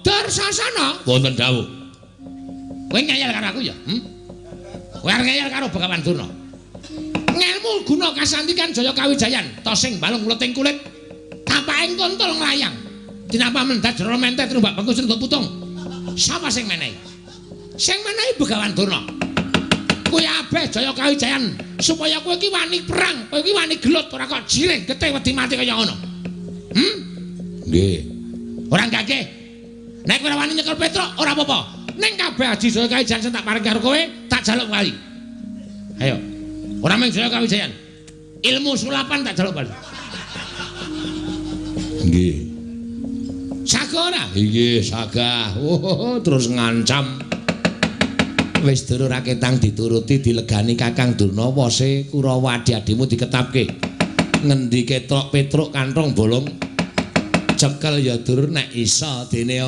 Dursasana. Wonten dawuh. Kowe ngeyel karo aku ya? Kowe arep ngeyel karo Begawan Durna. Ngelmu guna kasantikan Jaya Kawijayan, tosing balung mleting kulit, tapaking kontol nglayang. Dinapa mendat jero mente trumbak bengku sing putung. Sapa sing menehi? Sing menehi Begawan Durna. Kowe abeh Jaya Kawijayan supaya kowe iki wani perang, kowe iki wani gelut ora kok jiring getih wedi mati kaya ngono. Nggih. Ora gageh. Nek kowe ora wani nyekel Petruk ora apa-apa. Ning kabeh aji Jaya Kawijayan sing tak paring karo kowe, tak jaluk bali. Ayo. Ora mung Jaya Kawijayan. Ilmu sulapan tak jaluk bali. Nggih. Sagah ora? Nggih, sagah. Oh, terus ngancam. Wis durung ra ketang dituruti dilegani Kakang Durna wose Kurawa adimu diketapke. Ngendi ketok Petruk kantong bolong cekel ya dur nek isa dene